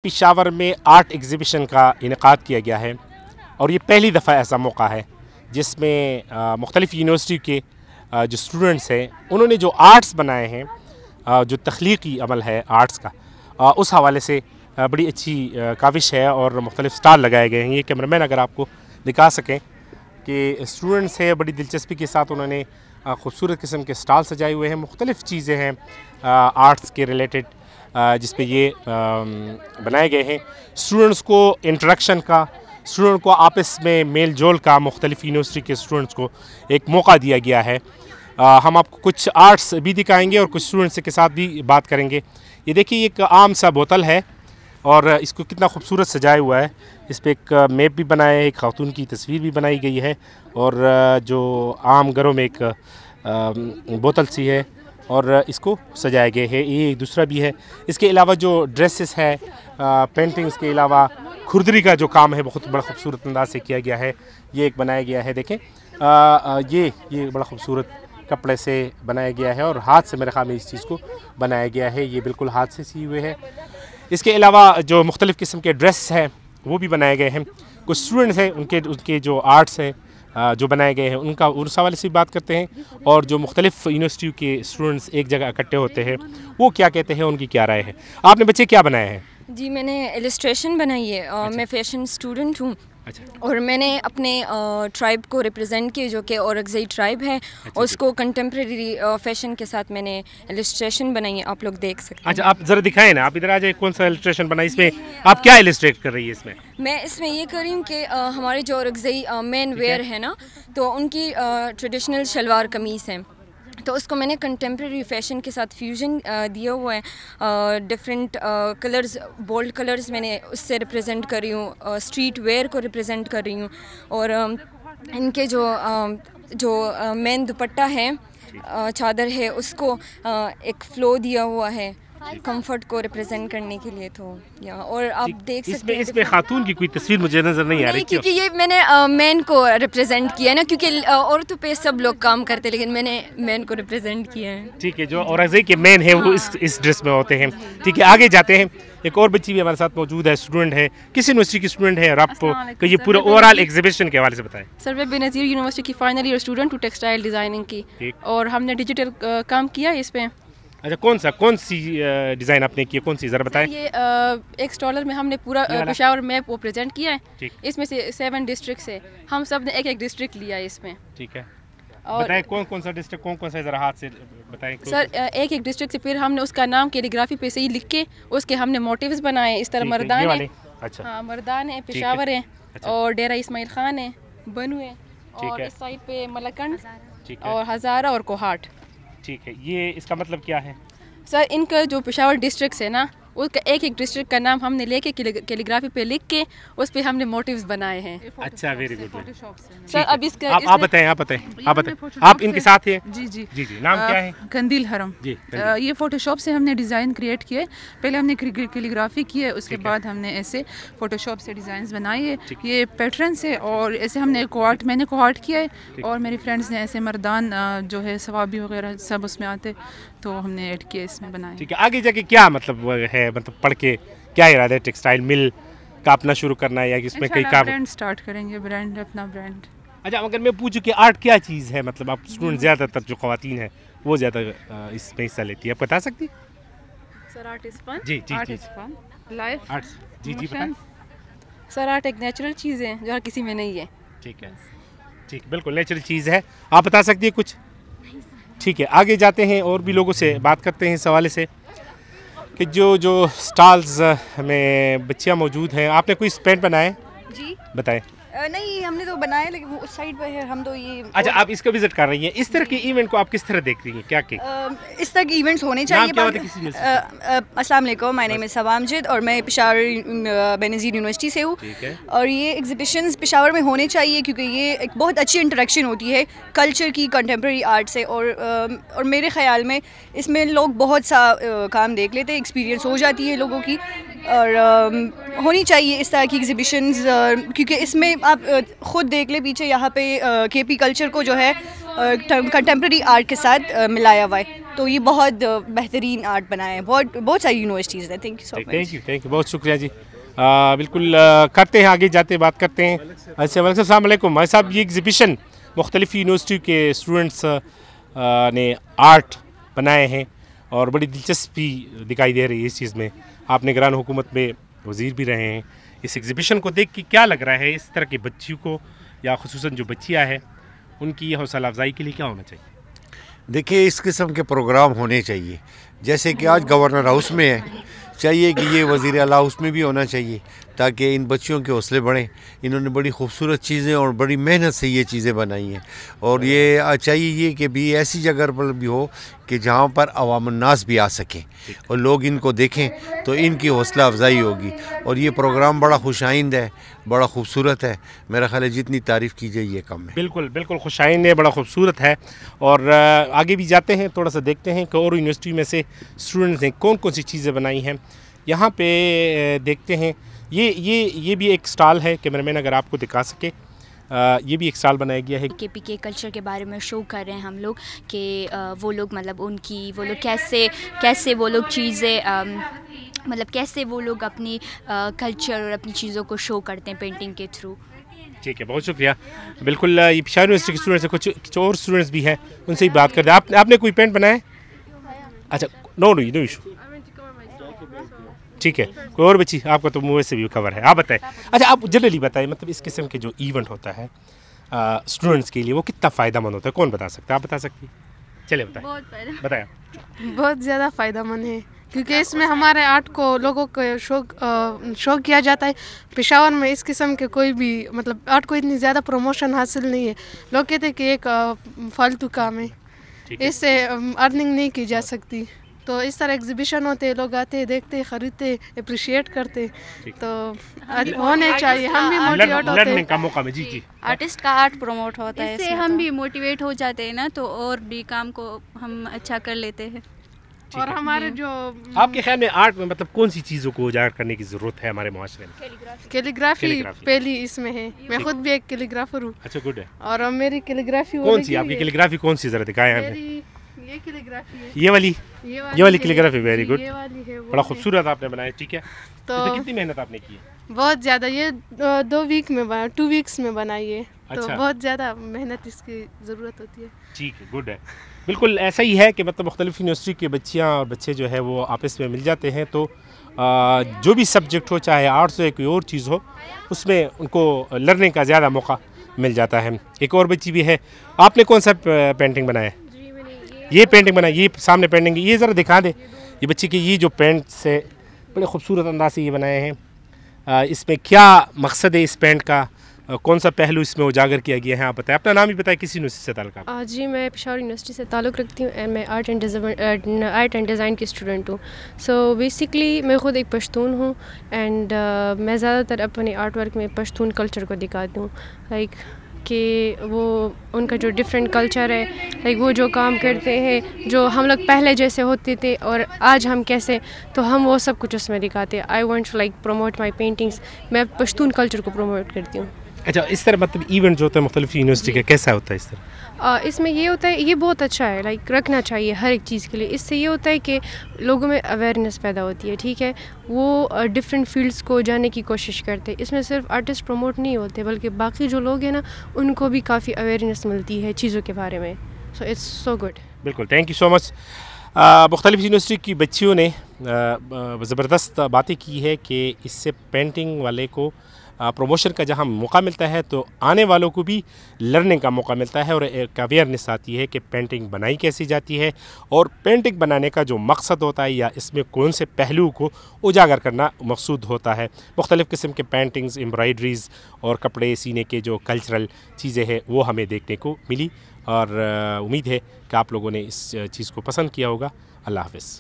पेशावर में art exhibition का इनेकाद किया गया है और ये पहली दफ़ा ऐसा मौका है जिसमें मुख्तलिफ़ यूनिवर्सिटी के जो स्टूडेंट्स हैं उन्होंने जो आर्ट्स बनाए हैं, जो तख्लीकी अमल है आर्ट्स का, उस हवाले से बड़ी अच्छी काविश है और मुख्तलिफ़ स्टॉल लगाए गए हैं। ये कैमरामैन अगर आपको दिखा सकें कि स्टूडेंट्स हैं, बड़ी दिलचस्पी के साथ उन्होंने ख़ूबसूरत किस्म के स्टॉल सजाए हुए हैं। मुख्तलिफ़ चीज़ें हैं आर्ट्स के रिलेटेड जिस पे ये बनाए गए हैं। स्टूडेंट्स को इंटरेक्शन का, स्टूडेंट को आपस में मेल जोल का मुख्तलिफ़ यूनिवर्सिटी के स्टूडेंट्स को एक मौका दिया गया है। हम आपको कुछ आर्ट्स भी दिखाएंगे और कुछ स्टूडेंट्स के साथ भी बात करेंगे। ये देखिए, एक आम सा बोतल है और इसको कितना खूबसूरत सजाया हुआ है। इस पर एक मैप भी बनाया है, एक खातून की तस्वीर भी बनाई गई है और जो आम घरों में एक बोतल सी है और इसको सजाया गया है। ये दूसरा भी है। इसके अलावा जो ड्रेसेस है, पेंटिंग्स के अलावा खुरदरी का जो काम है बहुत बड़ा खूबसूरत अंदाज से किया गया है। ये एक बनाया गया है, देखें ये बड़ा खूबसूरत कपड़े से बनाया गया है और हाथ से मेरे ख्याल में इस चीज़ को बनाया गया है। ये बिल्कुल हाथ से सी हुए है। इसके अलावा जो मुख्तलिफ़ किस्म के ड्रेस हैं वो भी बनाए गए हैं। कुछ स्टूडेंट्स हैं, उनके जो आर्ट्स हैं जो बनाए गए हैं उनका उस हवाले से बात करते हैं और जो मुख्तलिफ़ यूनिवर्सिटी के स्टूडेंट्स एक जगह इकट्ठे होते हैं वो क्या कहते हैं, उनकी क्या राय है। आपने बच्चे क्या बनाया है? जी, मैंने इलस्ट्रेशन बनाई है। अच्छा। मैं फ़ैशन स्टूडेंट हूँ। अच्छा। और मैंने अपने ट्राइब को रिप्रेजेंट किया जो कि औरकज़ई ट्राइब है। अच्छा। उसको कंटेम्प्रेरी फ़ैशन के साथ मैंने इलस्ट्रेशन बनाई है, आप लोग देख सकते हैं। अच्छा, आप ज़रा दिखाएं ना, आप इधर आ जाए। कौन सा इलस्ट्रेशन बनाई, इसमें आप क्या इलस्ट्रेट कर रही है? इसमें मैं ये कर रही हूँ कि हमारे जो औरकज़ई मेन वेयर है ना, तो उनकी ट्रेडिशनल शलवार कमीज़ है, तो उसको मैंने कंटेम्प्रेरी फ़ैशन के साथ फ्यूजन दिया हुआ है। डिफरेंट कलर्स, बोल्ड कलर्स मैंने उससे रिप्रेजेंट कर रही हूँ, स्ट्रीट वेयर को रिप्रेजेंट कर रही हूँ। और इनके जो मेन दुपट्टा है, चादर है, उसको एक फ्लो दिया हुआ है कंफर्ट को रिप्रेजेंट करने के लिए। तो और आप देख सकते हैं इसमें खातून की कोई तस्वीर मुझे नजर नहीं आ रही, क्योंकि ये मैंने मैन को रिप्रेजेंट किया है ना, क्योंकि औरतों पे सब लोग काम करते हैं लेकिन मैंने मैन को रिप्रेजेंट किया है। ठीक है, जो औरकज़ई के मैन है वो इस ड्रेस में होते हैं। ठीक है, आगे जाते हैं। एक और बच्ची भी हमारे साथ मौजूद है, स्टूडेंट है। किस यूनिवर्सिटी की स्टूडेंट है और आपको ये पूरा ओवरऑल एग्जीबिशन के हवाले से बताएं। सर, मैं बेनज़ीर यूनिवर्सिटी की फाइनल ईयर स्टूडेंट हूँ, टेक्सटाइल डिज़ाइनिंग की, और हमने डिजिटल काम किया इस पे। अच्छा, कौन सी डिज़ाइन आपने की, कौन सी ज़रा बताएं। ये एक स्टॉलर में हमने पूरा पेशावर मैप वो प्रेजेंट किया है। इसमें से 7 डिस्ट्रिक्ट से हम सब ने एक डिस्ट्रिक्ट लिया है इसमें। ठीक है, और बताएं कौन सा डिस्ट्रिक्ट, कौन सा, ज़रा हाथ से बताएं। सर, एक डिस्ट्रिक्ट से फिर हमने उसका नाम कैलीग्राफी पे से ही लिख के उसके हमने मोटिव्स बनाए। इस तरह मर्दान है, अच्छा हाँ, मर्दान है, पेशावर है, और डेरा इस्माइल खान है, बनू है, और इस साइड पे मलकंड और हज़ारा और कोहाट। ठीक है, ये इसका मतलब क्या है? सर, इनका जो पेशावर डिस्ट्रिक्ट है ना, उसका एक डिस्ट्रिक्ट का नाम हमने लेके कैलीग्राफी पे लिख के उस पे हमने मोटिव्स बनाए हैं। अच्छा, वेरी गुड। सर, अब इसका आप बताएं आप इनके साथ हैं। जी, नाम क्या है? कंदील हरम जी। ये फोटोशॉप से हमने डिज़ाइन क्रिएट किए। पहले हमने कैलीग्राफी की है, उसके बाद हमने ऐसे फोटोशॉप से डिज़ाइंस बनाए है। ये पैटर्न से, और ऐसे हमने मैंने कोहाट किया है और मेरी फ्रेंड्स ने ऐसे मर्दान जो है सवाबी वगैरह सब उसमें आते, तो हमने ऐड किया, इसमें बनाए। ठीक है, आगे जाके क्या मतलब है, मतलब पढ़ के क्या इरादा है? टेक्सटाइल मिल का अपना शुरू करना है या इसमें कई काम ब्रांड स्टार्ट करेंगे, अपना ब्रांड। अच्छा, अगर मैं पूछूं कि आर्ट क्या चीज़ है, मतलब आप स्टूडेंट ज़्यादातर जो ख़वातीन हैं वो ज़्यादा इसमें हिस्सा लेती है, आप बता सकती? Sir, art is fun. जी, लाइफ आर्ट्स। जी बताएं। सर, आर्ट एक नेचुरल चीज़ है जो हर किसी में नहीं है। ठीक है, ठीक, बिल्कुल नेचुरल चीज़ है। आप बता सकती है कुछ? ठीक है, आगे जाते हैं और भी लोगों से बात करते हैं इस हवाले से कि जो स्टॉल्स में बच्चियाँ मौजूद हैं। आपने कोई पेंट बनाए? जी, बताएं। नहीं, हमने तो बनाया लेकिन वो उस साइड पे है, हम तो ये। अच्छा, आप इसका विजिट कर रही हैं। इस तरह के इवेंट को आप किस तरह देख रही हैं? क्या इस तरह के इवेंट्स होने चाहिए। अस्सलाम वालेकुम, माय नेम इज़ सवा अमजद और मैं पेशावर बेनज़ीर यूनिवर्सिटी से हूँ। और ये एग्जीबिशंस पेशावर में होने चाहिए क्योंकि ये एक बहुत अच्छी इंटरेक्शन होती है कल्चर की, कंटेम्प्रेरी आर्ट से। और मेरे ख़्याल में इसमें लोग बहुत सा काम देख लेते हैं, एक्सपीरियंस हो जाती है लोगों की। और होनी चाहिए इस तरह की एग्जीबिशंस, क्योंकि इसमें आप ख़ुद देख ले पीछे यहाँ पे केपी कल्चर को जो है कंटेम्प्रेरी आर्ट के साथ मिलाया हुआ है। تو یہ بہت بہترین آرٹ بنایا ہے. بہت ساری یونیورسٹیز ہیں. Thank you so much. Thank you بہت شکریہ جی. بالکل کرتے ہیں آگے جاتے بات کرتے ہیں. السلام علیکم بھائی صاحب. یہ ایگزیبیشن مختلف یونیورسٹی کے اسٹوڈنٹس نے آرٹ بنائے ہیں اور بڑی دلچسپی دکھائی دے رہی ہے اس چیز میں. آپ نگران حکومت میں وزیر بھی رہے ہیں. اس ایگزیبیشن کو دیکھ کے کیا لگ رہا ہے اس طرح کے بچیوں کو یا خصوصاً جو بچیاں ہیں ان کی حوصلہ افزائی کے لیے کیا ہونا چاہیے؟ دیکھیے اس قسم کے پروگرام ہونے چاہیے جیسے کہ آج گورنر ہاؤس میں ہے. چاہیے کہ یہ وزیر اعلیٰ ہاؤس میں بھی ہونا چاہیے تاکہ ان بچیوں کے حوصلے بڑھیں. انہوں نے بڑی خوبصورت چیزیں اور بڑی محنت سے یہ چیزیں بنائی ہیں اور یہ چاہیے یہ کہ بھی ایسی جگہ پر بھی ہو کہ جہاں پر عوام الناس بھی آ سکیں اور لوگ ان کو دیکھیں تو ان کی حوصلہ افزائی ہوگی. اور یہ پروگرام بڑا خوش آئند ہے, بڑا خوبصورت ہے. میرا خیال ہے جتنی تعریف کی جائے یہ کم ہے. بالکل خوش آئند ہے, بڑا خوبصورت ہے. اور آگے بھی جاتے ہیں, تھوڑا سا دیکھتے ہیں کہ اور یونیورسٹی میں سے اسٹوڈنٹس نے کون سی چیزیں بنائی ہیں. یہاں پہ دیکھتے ہیں یہ بھی ایک سٹال ہے. کیمرہ مین اگر آپ کو دکھا سکے, یہ بھی ایک سٹال بنایا گیا ہے. کے کلچر کے بارے میں شو کر رہے ہیں ہم لوگ کہ وہ لوگ مطلب وہ لوگ کیسے وہ لوگ چیزیں مطلب کیسے وہ لوگ اپنی کلچر اور اپنی چیزوں کو شو کرتے ہیں پینٹنگ کے تھرو. ٹھیک ہے, بہت شکریہ. بالکل یہ پشاور یونیورسٹی کے اسٹوڈنٹس ہیں, کچھ اور اسٹوڈنٹس بھی ہیں, ان سے ہی بات کرتے ہیں. آپ نے کوئی پینٹ بنایا ہے؟ اچھا, نو ایشو. ٹھیک ہے, کوئی اور بچی آپ کا تو منہ سے بھی کور ہے, آپ بتائیں. اچھا آپ جنرلی بتائیں مطلب اس قسم کے جو ایونٹ ہوتا ہے اسٹوڈنٹس کے لیے وہ کتنا فائدہ مند ہوتا ہے؟ کون بتا سکتا ہے؟ آپ بتا سکتی ہیں, چلے بتائیں. بہت زیادہ فائدہ مند ہے کیونکہ اس میں ہمارے آرٹ کو لوگوں کو شو کیا جاتا ہے. پشاور میں اس قسم کے کوئی بھی مطلب آرٹ کو اتنی زیادہ پروموشن حاصل نہیں ہے. لوگ کہتے ہیں کہ ایک فالتو کام ہے, اس سے ارننگ نہیں کی جا سکتی. تو اس طرح ایگزیبیشن ہوتے, لوگ آتے دیکھتے, خریدتے, اپریشیٹ کرتے. تو ہونے چاہیے, ہم بھی موٹیویٹ ہوتے ہیں. جی آرٹسٹ کا آرٹ پروموٹ ہوتا ہے, اس سے ہم بھی موٹیویٹ ہو جاتے ہیں نا, تو اور بھی کام کو ہم اچھا کر لیتے ہیں. اور ہمارے جو آپ کے خیال میں آرٹ میں مطلب کون سی چیزوں کو اجاگر کرنے کی ضرورت ہے ہمارے معاشرے میں؟ کیلیگرافی پہلی اس میں ہے. میں خود بھی ایک کیلیگرافر ہوں. اچھا, گڈ ہے. اور میری کیلیگرافی کون سی آپ کی کیلیگرافی کون سی ذرا دکھائیں ہمیں. یہ کیلیگرافی ہے, یہ والی کیلیگرافی. ویری گڈ, بڑا خوبصورت خوبصورت آپ نے بنایا. ٹھیک ہے, تو کتنی محنت آپ نے کی ہے؟ بہت زیادہ. یہ 2 ویکس میں بنائی ہے, تو بہت زیادہ محنت اس کی ضرورت ہوتی ہے. ٹھیک ہے, گڈ ہے. بالکل ایسا ہی ہے کہ مطلب مختلف یونیورسٹی کے بچیاں اور بچے جو ہے وہ آپس میں مل جاتے ہیں, تو جو بھی سبجیکٹ ہو, چاہے آرٹس ہو یا کوئی اور چیز ہو, اس میں ان کو لرننگ کا زیادہ موقع مل جاتا ہے. ایک اور بچی بھی ہے, آپ نے کون سا پینٹنگ بنایا ہے؟ یہ پینٹنگ بنائی, یہ سامنے پینٹنگ, یہ ذرا دکھا دیں. یہ بچی کے یہ جو پینٹ سے بڑے خوبصورت انداز سے یہ بنائے ہیں, اس میں کیا مقصد ہے اس پینٹ کا, کون سا پہلو اس میں اجاگر کیا گیا ہے؟ آپ بتائیں, اپنا نام بھی بتائیں, کسی یونیورسٹی سے تعلق ہے؟ جی میں پشاور یونیورسٹی سے تعلق رکھتی ہوں اینڈ میں آرٹ اینڈ ڈیزائن کی اسٹوڈنٹ ہوں. سو بیسکلی میں خود ایک پشتون ہوں اینڈ میں زیادہ تر اپنے آرٹ ورک میں پشتون کلچر کو دکھاتی ہوں. لائک کہ وہ ان کا جو ڈفرینٹ کلچر ہے, لائک وہ جو کام کرتے ہیں, جو ہم لوگ پہلے جیسے ہوتے تھے اور آج ہم کیسے, تو ہم وہ سب کچھ اس میں دکھاتے ہیں. I want to like promote my paintings. میں پشتون کلچر کو پروموٹ کرتی ہوں. اچھا, اس طرح مطلب ایونٹ جو ہوتا ہے مختلف یونیورسٹی کا, کیسا ہوتا ہے اس طرح؟ اس میں یہ ہوتا ہے, یہ بہت اچھا ہے, لائک رکھنا چاہیے ہر ایک چیز کے لیے. اس سے یہ ہوتا ہے کہ لوگوں میں اویئرنیس پیدا ہوتی ہے. ٹھیک ہے, وہ ڈفرینٹ فیلڈس کو جانے کی کوشش کرتے. اس میں صرف آرٹسٹ پروموٹ نہیں ہوتے بلکہ باقی جو لوگ ہیں نا, ان کو بھی کافی اویئرنیس ملتی ہے چیزوں کے بارے میں. So it's so good. بالکل, تھینک یو سو مچ. مختلف یونیورسٹی کی بچیوں نے زبردست باتیں کی ہے کہ اس سے پینٹنگ والے کو پروموشن کا جہاں موقع ملتا ہے تو آنے والوں کو بھی لرننگ کا موقع ملتا ہے, اور ایک اویئرنیس آتی ہے کہ پینٹنگ بنائی کیسی جاتی ہے, اور پینٹنگ بنانے کا جو مقصد ہوتا ہے یا اس میں کون سے پہلو کو اجاگر کرنا مقصود ہوتا ہے. مختلف قسم کے پینٹنگز, ایمبرائڈریز اور کپڑے سینے کے جو کلچرل چیزیں ہیں وہ ہمیں دیکھنے کو ملی, اور امید ہے کہ آپ لوگوں نے اس چیز کو پسند کیا ہوگا. اللہ حافظ.